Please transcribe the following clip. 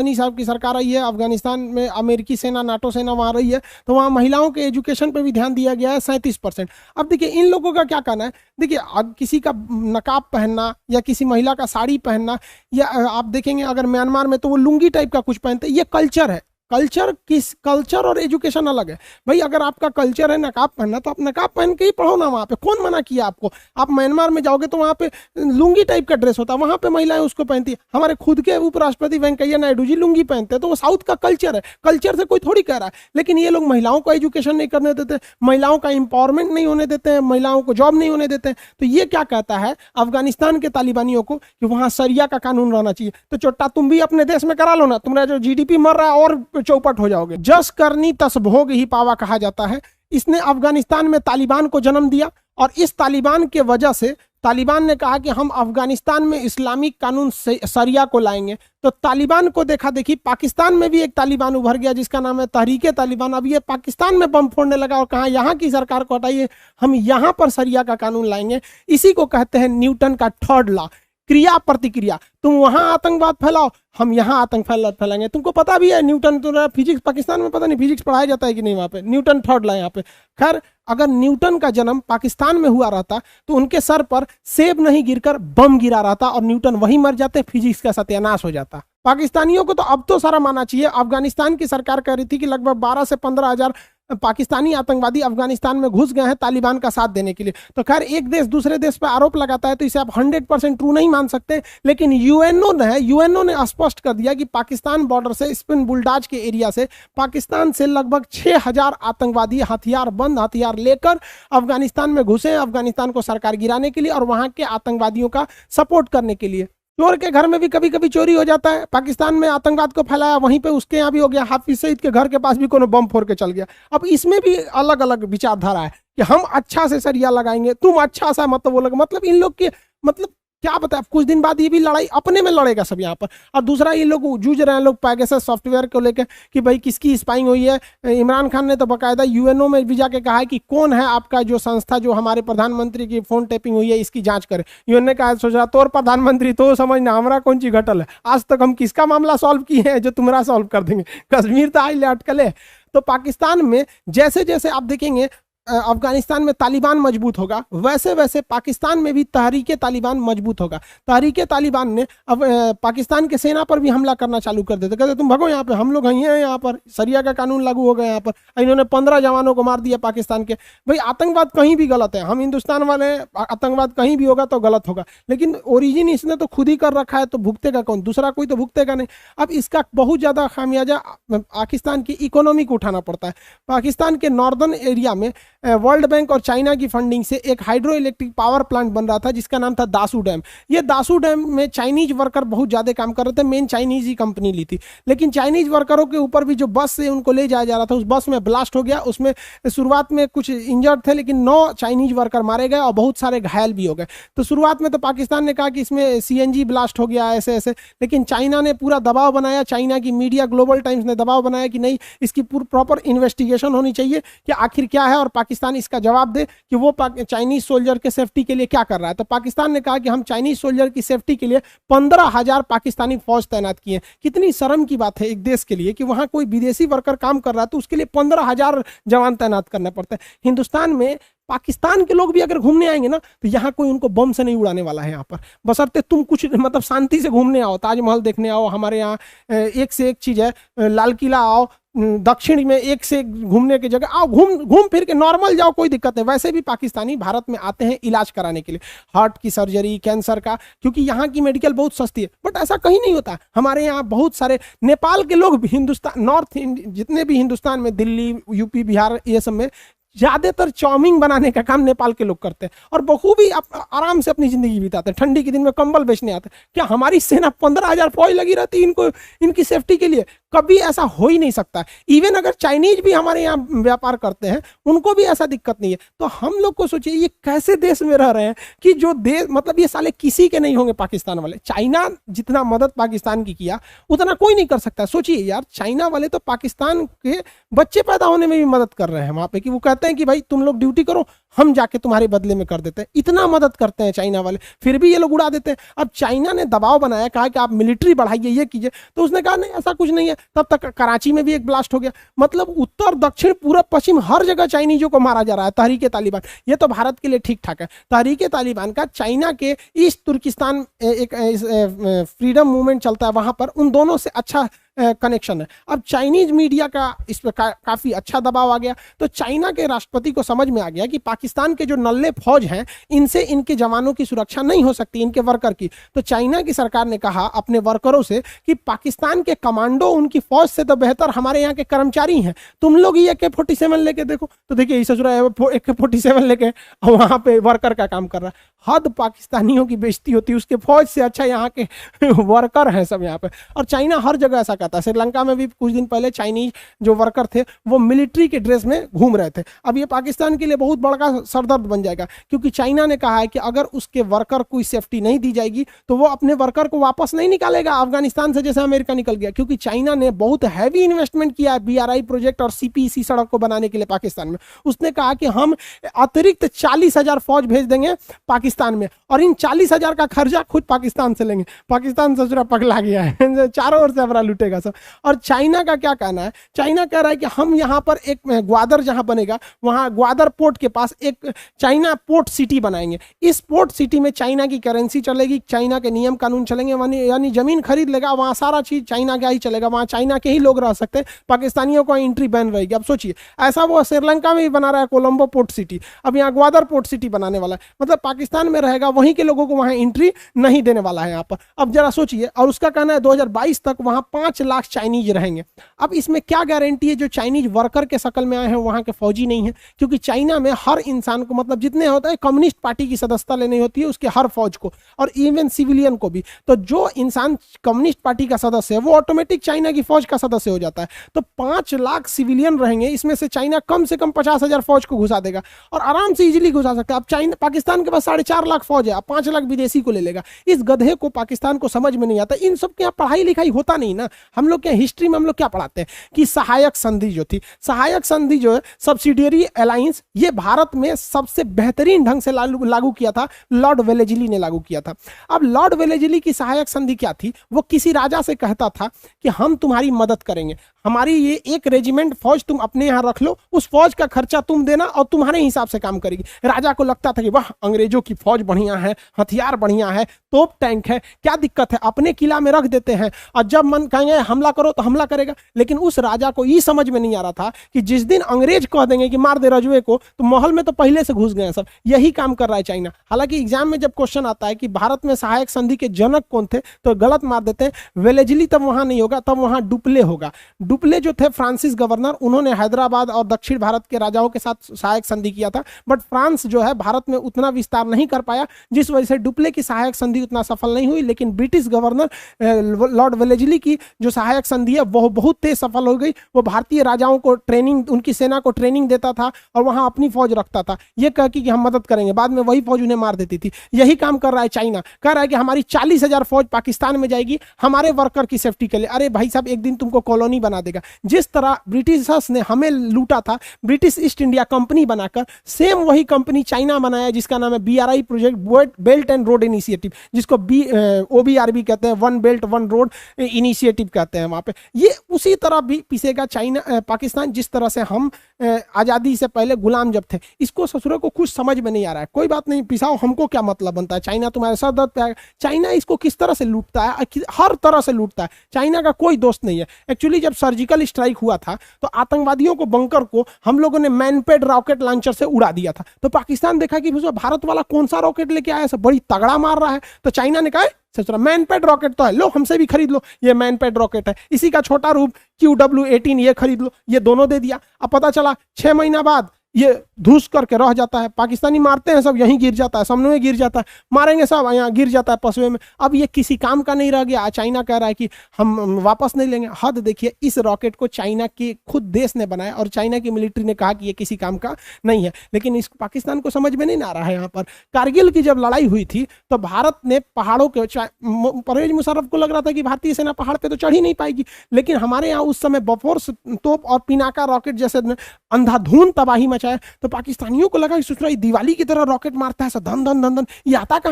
गनी साहब की सरकार आई है, अफगानिस्तान में अमेरिकी सेना, नाटो सेना वहां रही है, तो वहां महिलाओं के एजुकेशन पे भी ध्यान दिया गया है 37%। अब देखिए इन लोगों का क्या कहना है, देखिए किसी का नकाब पहनना या किसी महिला का साड़ी पहनना, या आप देखेंगे अगर म्यांमार में तो वो लुंगी टाइप का कुछ पहनते हैं, ये कल्चर है। कल्चर और एजुकेशन अलग है भाई। अगर आपका कल्चर है नकाब पहनना तो आप नकाब पहन के ही पढ़ो ना, वहां पे कौन मना किया आपको। आप म्यांमार में जाओगे तो वहां पे लुंगी टाइप का ड्रेस होता है, वहां पे महिलाएं उसको पहनती है। हमारे खुद के उपराष्ट्रपति वेंकैया नायडू जी लुंगी पहनते हैं, तो वो साउथ का कल्चर है, कल्चर से कोई थोड़ी कह रहा है। लेकिन ये लोग महिलाओं को एजुकेशन नहीं करने देते, महिलाओं का इंपावरमेंट नहीं होने देते हैं, महिलाओं को जॉब नहीं होने देते हैं। तो ये क्या कहता है अफगानिस्तान के तालिबानियों को कि वहां सरिया का कानून रहना चाहिए। तो चोट्टा तुम भी अपने देश में करा लो ना, तुम्हारा जो जीडीपी मर रहा है और चौपट हो जाओगे। जस करनी तस भोग ही पावा कहा जाता है। इसने अफगानिस्तान में तालिबान को जन्म दिया, और इस तालिबान के वजह से तालिबान ने कहा कि हम अफगानिस्तान में इस्लामिक कानून सरिया को लाएंगे। तो तालिबान को देखा देखी पाकिस्तान में भी एक तालिबान उभर गया जिसका नाम है तहरीके तालिबान। अब ये पाकिस्तान में बम फोड़ने लगा और कहा यहाँ की सरकार को हटाइए, हम यहाँ पर सरिया का कानून लाएंगे। इसी को कहते हैं न्यूटन का थर्ड लॉ, क्रिया प्रतिक्रिया। तुम वहां आतंकवाद फैलाओ, हम यहाँ आतंक फैलाएंगे। तुमको पता भी है न्यूटन, तो फिजिक्स पाकिस्तान में पता नहीं फिजिक्स पढ़ाया जाता है कि नहीं वहां पे, न्यूटन थर्ड ला यहाँ पे। खैर अगर न्यूटन का जन्म पाकिस्तान में हुआ रहता तो उनके सर पर सेब नहीं गिरकर बम गिरा रहता और न्यूटन वहीं मर जाते, फिजिक्स का सत्यानाश हो जाता। पाकिस्तानियों को तो अब तो शर्म आना चाहिए। अफगानिस्तान की सरकार कह रही थी कि लगभग 12 से 15 हजार पाकिस्तानी आतंकवादी अफगानिस्तान में घुस गए हैं तालिबान का साथ देने के लिए। तो खैर एक देश दूसरे देश पर आरोप लगाता है तो इसे आप 100% ट्रू नहीं मान सकते। लेकिन यूएनओ ने स्पष्ट कर दिया कि पाकिस्तान बॉर्डर से स्पिन बुलडाज के एरिया से पाकिस्तान से लगभग 6000 आतंकवादी हथियार लेकर अफगानिस्तान में घुसे हैं, अफगानिस्तान को सरकार गिराने के लिए और वहां के आतंकवादियों का सपोर्ट करने के लिए। चोर के घर में भी कभी कभी चोरी हो जाता है। पाकिस्तान में आतंकवाद को फैलाया, वहीं पे उसके यहाँ भी हो गया। हाफिज सईद के घर के पास भी कोनो बम फोड़ के चल गया। अब इसमें भी अलग अलग विचारधारा है कि हम अच्छा से सरिया लगाएंगे, तुम अच्छा सा मतलब वो लगे, मतलब इन लोग के मतलब क्या बताए, कुछ दिन बाद ये भी लड़ाई अपने में लड़ेगा सब यहाँ पर। और दूसरा ये लोग जूझ रहे हैं लोग पेगासस सॉफ्टवेयर को लेकर कि भाई किसकी स्पाइंग हुई है। इमरान खान ने तो बाकायदा यूएनओ में भी जाके कहा है कि कौन है आपका जो संस्था जो हमारे प्रधानमंत्री की फोन टैपिंग हुई है इसकी जांच करे। यूएन ने कहा सोच रहा तोर प्रधानमंत्री तो समझना हमारा कौन सी घटल है, आज तक हम किसका मामला सॉल्व किए हैं जो तुम्हारा सॉल्व कर देंगे, कश्मीर तो आज ले अटकले। तो पाकिस्तान में जैसे जैसे आप देखेंगे अफगानिस्तान में तालिबान मजबूत होगा, वैसे वैसे पाकिस्तान में भी तहरीके तालिबान मजबूत होगा। तहरीके तालिबान ने अब पाकिस्तान के सेना पर भी हमला करना चालू कर देते, कहते तुम भगो यहाँ पे, हम लोग हैं यहाँ पर, सरिया का कानून लागू हो गया यहाँ पर। इन्होंने 15 जवानों को मार दिया पाकिस्तान के। भाई आतंकवाद कहीं भी गलत है, हम हिंदुस्तान वाले हैं, आतंकवाद कहीं भी होगा तो गलत होगा, लेकिन ओरिजिन इसने तो खुद ही कर रखा है, तो भुगतेगा कौन, दूसरा कोई तो भुगतेगा नहीं। अब इसका बहुत ज्यादा खामियाजा पाकिस्तान की इकोनॉमी को उठाना पड़ता है। पाकिस्तान के नॉर्दर्न एरिया में वर्ल्ड बैंक और चाइना की फंडिंग से एक हाइड्रो इलेक्ट्रिक पावर प्लांट बन रहा था जिसका नाम था दासू डैम। ये दासू डैम में चाइनीज वर्कर बहुत ज्यादा काम कर रहे थे, मेन चाइनीज ही कंपनी ली थी। लेकिन चाइनीज वर्करों के ऊपर भी जो बस से उनको ले जाया जा रहा था, उस बस में ब्लास्ट हो गया। उसमें शुरुआत में कुछ इंजर्ड थे, लेकिन 9 चाइनीज वर्कर मारे गए और बहुत सारे घायल भी हो गए। तो शुरुआत में तो पाकिस्तान ने कहा कि इसमें सीएनजी ब्लास्ट हो गया ऐसे ऐसे, लेकिन चाइना ने पूरा दबाव बनाया, चाइना की मीडिया ग्लोबल टाइम्स ने दबाव बनाया कि नहीं, इसकी प्रॉपर इन्वेस्टिगेशन होनी चाहिए कि आखिर क्या है, और पाकिस्तान इसका जवाब दे कि वो चाइनीज सोल्जर के सेफ्टी के लिए क्या कर रहा है। तो पाकिस्तान ने कहा कि हम चाइनीज सोल्जर की सेफ्टी के लिए 15,000 पाकिस्तानी फौज तैनात किए। कितनी शर्म की बात है एक देश के लिए कि वहां कोई विदेशी वर्कर काम कर रहा है तो उसके लिए 15,000 जवान तैनात करना पड़ता है। हिंदुस्तान में पाकिस्तान के लोग भी अगर घूमने आएंगे ना तो यहाँ कोई उनको बम से नहीं उड़ाने वाला है यहाँ पर, बशर्ते तुम कुछ मतलब शांति से घूमने आओ, ताजमहल देखने आओ, हमारे यहाँ एक से एक चीज है, लाल किला आओ, दक्षिण में एक से एक घूमने की जगह आओ, घूम फिर के नॉर्मल जाओ, कोई दिक्कत नहीं। वैसे भी पाकिस्तानी भारत में आते हैं इलाज कराने के लिए, हार्ट की सर्जरी, कैंसर का, क्योंकि यहाँ की मेडिकल बहुत सस्ती है। बट ऐसा कहीं नहीं होता। हमारे यहाँ बहुत सारे नेपाल के लोग हिंदुस्तान नॉर्थ जितने भी हिंदुस्तान में दिल्ली, यूपी, बिहार, ये सब में ज्यादातर चाउमीन बनाने का काम नेपाल के लोग करते हैं और बखूबी आराम से अपनी जिंदगी बिताते हैं। ठंडी के दिन में कंबल बेचने आते हैं। क्या हमारी सेना 15,000 फौज लगी रहती इनको इनकी सेफ्टी के लिए? कभी ऐसा हो ही नहीं सकता। इवन अगर चाइनीज भी हमारे यहाँ व्यापार करते हैं उनको भी ऐसा दिक्कत नहीं है। तो हम लोग को सोचिए ये कैसे देश में रह रहे हैं कि जो देश मतलब ये साले किसी के नहीं होंगे पाकिस्तान वाले। चाइना जितना मदद पाकिस्तान की किया उतना कोई नहीं कर सकता। सोचिए यार, चाइना वाले तो पाकिस्तान के बच्चे पैदा होने में भी मदद कर रहे हैं वहां पे, कि वो कहते हैं कि भाई तुम लोग ड्यूटी करो, हम जाके तुम्हारे बदले में कर देते हैं। इतना मदद करते हैं चाइना वाले, फिर भी ये लोग उड़ा देते हैं। अब चाइना ने दबाव बनाया, कहा कि आप मिलिट्री बढ़ाइए, ये कीजिए, तो उसने कहा नहीं ऐसा कुछ नहीं है। तब तक कराची में भी एक ब्लास्ट हो गया। मतलब उत्तर दक्षिण पूरब पश्चिम हर जगह चाइनीजों को मारा जा रहा है। तहरीके तालिबान, ये तो भारत के लिए ठीक ठाक है। तहरीके तालिबान का चाइना के ईस्ट तुर्किस्तान एक फ्रीडम मूवमेंट चलता है, वहां पर उन दोनों से अच्छा कनेक्शन है। अब चाइनीज मीडिया का इस पर काफी अच्छा दबाव आ गया, तो चाइना के राष्ट्रपति को समझ में आ गया कि पाकिस्तान के जो नल्ले फौज हैं, इनसे इनके जवानों की सुरक्षा नहीं हो सकती, इनके वर्कर की। तो चाइना की सरकार ने कहा अपने वर्करों से कि पाकिस्तान के कमांडो उनकी फौज से तो बेहतर हमारे यहाँ के कर्मचारी हैं, तुम लोग ये AK-47 लेके देखो। तो देखिए ससुरा AK-47 लेके वहां पे वर्कर का काम कर रहा है। हद पाकिस्तानियों की बेइज्जती होती है, उसके फौज से अच्छा यहाँ के वर्कर हैं सब यहाँ पे। और चाइना हर जगह ऐसा करता है। श्रीलंका में भी कुछ दिन पहले चाइनीज जो वर्कर थे वो मिलिट्री के ड्रेस में घूम रहे थे। अब ये पाकिस्तान के लिए बहुत बड़ा सरदर्द बन जाएगा, क्योंकि चाइना ने कहा है कि अगर उसके वर्कर को सेफ्टी नहीं दी जाएगी तो वो अपने वर्कर को वापस नहीं निकालेगा अफगानिस्तान से, जैसे अमेरिका निकल गया। क्योंकि चाइना ने बहुत हैवी इन्वेस्टमेंट किया है BRI प्रोजेक्ट और CPEC सड़क को बनाने के लिए पाकिस्तान में। उसने कहा कि हम अतिरिक्त 40,000 फौज भेज देंगे पाकिस्तान में, और इन 40,000 का खर्चा खुद पाकिस्तान से लेंगे। पाकिस्तान ससुरा पगला गया है, चारों ओर से हमारा लूटेगा सब। और चाइना का क्या कहना है, चाइना कह रहा है कि हम यहाँ पर एक ग्वादर जहां बनेगा, वहां ग्वादर पोर्ट के पास एक चाइना पोर्ट सिटी बनाएंगे। इस पोर्ट सिटी में चाइना की करेंसी चलेगी, चाइना के नियम कानून चलेंगे, यानी जमीन खरीद लेगा, वहां सारा चीज चाइना का ही चलेगा, वहां चाइना के ही लोग रह सकते हैं, पाकिस्तानियों को एंट्री बैन रहेगी। अब सोचिए, ऐसा वो श्रीलंका में भी बना रहा है कोलंबो पोर्ट सिटी, अब यहाँ ग्वादर पोर्ट सिटी बनाने वाला है। मतलब पाकिस्तान में रहेगा, वहीं के लोगों को वहां एंट्री नहीं देने वाला है यहाँ पर। अब जरा सोचिए, और उसका कहना है 2022 तक वहां 5 लाख चाइनीज रहेंगे। अब इसमें क्या गारंटी है जो चाइनीज वर्कर के शक्ल में आए हैं वहां के फौजी नहीं है? क्योंकि चाइना में हर इंसान को, मतलब जितने होता है, कम्युनिस्ट पार्टी की सदस्यता लेनी होती है उसके हर फौज को, और इवन सिविलियन को भी। तो जो इंसान कम्युनिस्ट पार्टी का सदस्य है वो ऑटोमेटिक चाइना की फौज का सदस्य हो जाता है। तो 5 लाख सिविलियन रहेंगे, इसमें से चाइना कम से कम 50,000 फौज को घुसा देगा, और आराम से इजीली घुसा सकता है। अब चाइना, पाकिस्तान के पास 4.5 लाख फौज है, अब 5 लाख विदेशी को ले लेगा। इस गधे को पाकिस्तान को समझ में नहीं आता। इन सब के यहाँ पढ़ाई लिखाई होता नहीं ना। हम लोग के हिस्ट्री में हम लोग क्या पढ़ाते हैं कि सहायक संधि जो थी, सहायक संधि जो है, सब्सिडियरी अलायंस, ये भारत में सबसे बेहतरीन ढंग से लागू किया था, लॉर्ड वेलेजली ने लागू किया था। अब लॉर्ड वेलेजली की सहायक संधि क्या थी? वो किसी राजा से कहता था कि हम तुम्हारी मदद करेंगे, हमारी ये एक रेजिमेंट फौज तुम अपने यहाँ रख लो, उस फौज का खर्चा तुम देना और तुम्हारे हिसाब से काम करेगी। राजा को लगता था कि वाह, अंग्रेजों की फौज बढ़िया है, हथियार बढ़िया है, तोप टैंक है, क्या दिक्कत है, अपने किला में रख देते हैं, और जब मन कहेंगे हमला करो तो हमला करेगा। लेकिन उस राजा को ये समझ में नहीं आ रहा था कि जिस दिन अंग्रेज कह देंगे कि मार दे रजुए को, तो महल में तो पहले से घुस गए सब। यही काम कर रहा है चाइना। हालांकि एग्जाम में जब क्वेश्चन आता है कि भारत में सहायक संधि के जनक कौन थे, तो गलत मार देते हैं। वेलेजली तब वहां नहीं होगा, तब वहां डुप्ले होगा। डुप्ले जो थे फ्रांसिस गवर्नर, उन्होंने हैदराबाद और दक्षिण भारत के राजाओं के साथ सहायक संधि किया था, बट फ्रांस जो है भारत में उतना विस्तार नहीं कर पाया, जिस वजह से डुप्ले की सहायक संधि उतना सफल नहीं हुई। लेकिन ब्रिटिश गवर्नर लॉर्ड वेलेजली की जो सहायक संधि है वो बहुत तेज सफल हो गई। वो भारतीय राजाओं को ट्रेनिंग, उनकी सेना को ट्रेनिंग देता था और वहां अपनी फौज रखता था, ये कह कि हम मदद करेंगे, बाद में वही फौज उन्हें मार देती थी। यही काम कर रहा है चाइना, कह रहा है कि हमारी 40,000 फौज पाकिस्तान में जाएगी हमारे वर्कर की सेफ्टी के लिए। अरे भाई साहब, एक दिन तुमको कॉलोनी बना देगा। जिस तरह ब्रिटिशर्स ने हमें लूटा था, ब्रिटिश ईस्ट इंडिया कंपनी बनाकर, सेम वही कंपनी चाइना बनाया जिसका नाम है BRI project, belt and road initiative, जिसको OBRB कहते हैं, one belt one road initiative कहते हैं। वहां पे ये उसी तरह भी पिसेगा चाइना, पाकिस्तान, जिस तरह से हम आजादी से पहले गुलाम जब थे। इसको ससुर को कुछ समझ में नहीं आ रहा है। कोई बात नहीं, पिसाओ, हमको क्या मतलब बनता है, चाइना तुम्हारे सर दर्द पे आएगा। चाइना इसको किस तरह से लूटता है, हर तरह से लूटता है। चाइना का कोई दोस्त नहीं है। एक्चुअली जब सर्जिकल स्ट्राइक हुआ था तो आतंकवादियों को, बंकर को हम लोगों ने मैनपेड रॉकेट लॉन्चर से उड़ा दिया था। तो पाकिस्तान देखा कि भारत वाला कौन सा रॉकेट लेके आया, सब बड़ी तगड़ा मार रहा है। तो चाइना ने कहा मैनपेड रॉकेट तो है, लो हमसे भी खरीद लो, ये मैनपेड रॉकेट है, इसी का छोटा रूप QW-18 ये खरीद लो। ये दोनों दे दिया। अब पता चला 6 महीना बाद ये धूस करके रह जाता है। पाकिस्तानी मारते हैं सब, यहीं गिर जाता है, सामने में गिर जाता है, मारेंगे सब, यहाँ गिर जाता है पसुए में। अब ये किसी काम का नहीं रह गया। चाइना कह रहा है कि हम वापस नहीं लेंगे। हद देखिए, इस रॉकेट को चाइना के खुद देश ने बनाया और चाइना की मिलिट्री ने कहा कि ये किसी काम का नहीं है। लेकिन इस पाकिस्तान को समझ में नहीं आ रहा है। यहाँ पर कारगिल की जब लड़ाई हुई थी तो भारत ने पहाड़ों के, परवेज मुशर्रफ को लग रहा था कि भारतीय सेना पहाड़ पर तो चढ़ ही नहीं पाएगी, लेकिन हमारे यहाँ उस समय बफोर्स तोप और पिनाका रॉकेट जैसे अंधाधुंध तबाही चाहे, तो पाकिस्तानियों को लगा कि दिवाली की तरह रॉकेट मारता है, धन धन धन धन, ये आता कहाँ